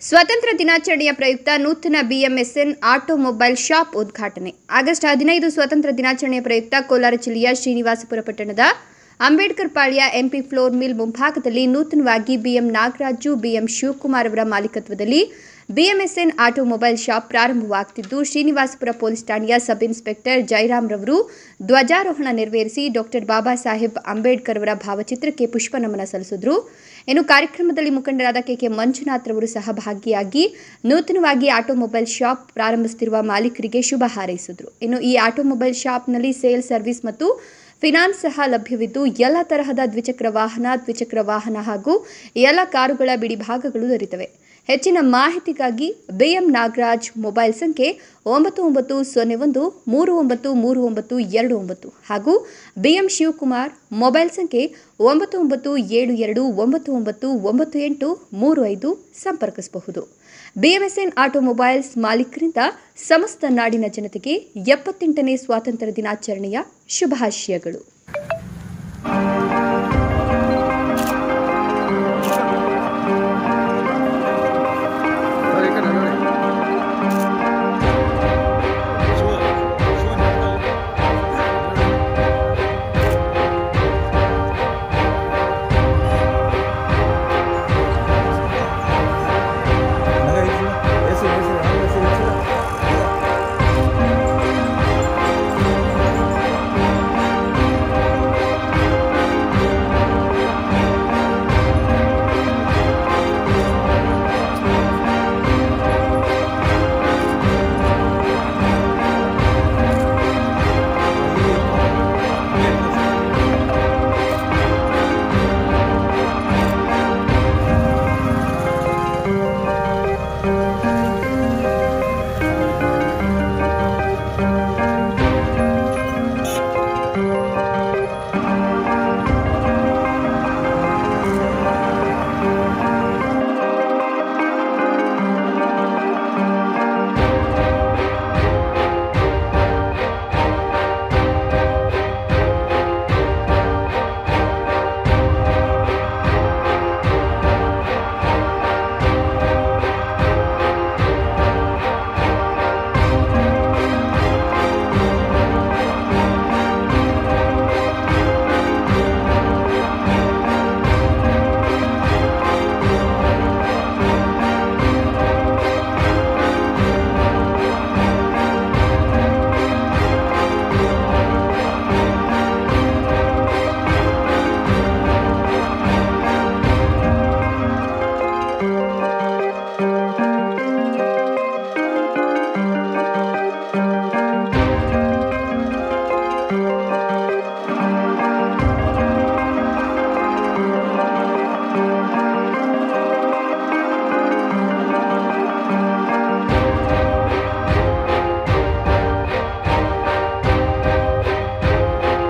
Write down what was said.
ಸ್ವಾತಂತ್ರ್ಯ ದಿನಾಚರಣೆಯ ಪ್ರಯುಕ್ತ ನೂತನ ಬಿಎಂಎಸ್ಎನ್ ಆಟೋಮೊಬೈಲ್ ಶಾಪ್ ಉದ್ಘಾಟನೆ. ಆಗಸ್ಟ್ 15 ಸ್ವಾತಂತ್ರ್ಯ ದಿನಾಚರಣೆಯ ಪ್ರಯುಕ್ತ ಕೋಲಾರ ಜಿಲ್ಲೆಯ ಶ್ರೀನಿವಾಸಪುರ ಪಟ್ಟಣದ ಅಂಬೇಡ್ಕರ್ ಪಾಳ್ಯ ಎಂಪಿ ಫ್ಲೋರ್ ಮಿಲ್ ಮುಂಭಾಗದಲ್ಲಿ ನೂತನವಾಗಿ ಬಿಎಂ ನಾಗರಾಜು, ಬಿಎಂ ಶಿವಕುಮಾರ್ ಅವರ ಮಾಲೀಕತ್ವದಲ್ಲಿ ಬಿಎಂಎಸ್ಎನ್ ಆಟೋಮೊಬೈಲ್ ಶಾಪ್ ಪ್ರಾರಂಭವಾಗುತ್ತಿದ್ದು, ಶ್ರೀನಿವಾಸಪುರ ಪೊಲೀಸ್ ಠಾಣೆಯ ಸಬ್ ಇನ್ಸ್ಪೆಕ್ಟರ್ ಜಯರಾಮ್ ರವರು ಧ್ವಜಾರೋಹಣ ನೆರವೇರಿಸಿ ಡಾಕ್ಟರ್ ಬಾಬಾ ಸಾಹೇಬ್ ಅಂಬೇಡ್ಕರ್ ಅವರ ಭಾವಚಿತ್ರಕ್ಕೆ ಪುಷ್ಪ ನಮನ ಸಲ್ಲಿಸಿದರು. ಇನ್ನು ಕಾರ್ಯಕ್ರಮದಲ್ಲಿ ಮುಖಂಡರಾದ ಕೆಕೆ ಮಂಜುನಾಥ್ ರವರು ಸಹ ಭಾಗಿಯಾಗಿ ನೂತನವಾಗಿ ಆಟೋಮೊಬೈಲ್ ಶಾಪ್ ಪ್ರಾರಂಭಿಸುತ್ತಿರುವ ಮಾಲೀಕರಿಗೆ ಶುಭ ಹಾರೈಸಿದರು. ಇನ್ನು ಈ ಆಟೋಮೊಬೈಲ್ ಶಾಪ್ನಲ್ಲಿ ಸೇಲ್ ಸರ್ವಿಸ್ ಮತ್ತು ಫಿನಾನ್ಸ್ ಸಹ ಲಭ್ಯವಿದ್ದು, ಎಲ್ಲ ತರಹದ ದ್ವಿಚಕ್ರ ವಾಹನ ಹಾಗೂ ಎಲ್ಲ ಕಾರುಗಳ ಬಿಡಿಭಾಗಗಳು ದೊರೆಯುತ್ತವೆ. ಹೆಚ್ಚಿನ ಮಾಹಿತಿಗಾಗಿ ಬಿಎಂ ನಾಗರಾಜ್ ಮೊಬೈಲ್ ಸಂಖ್ಯೆ 9901393929 ಹಾಗೂ ಬಿಎಂ ಶಿವಕುಮಾರ್ ಮೊಬೈಲ್ ಸಂಖ್ಯೆ 9972999835 ಸಂಪರ್ಕಿಸಬಹುದು. ಬಿಎಂಎಸ್ಎನ್ ಆಟೋಮೊಬೈಲ್ಸ್ ಮಾಲೀಕರಿಂದ ಸಮಸ್ತ ನಾಡಿನ ಜನತೆಗೆ 78ನೇ ಸ್ವಾತಂತ್ರ್ಯ ದಿನಾಚರಣೆಯ ಶುಭಾಶಯಗಳು.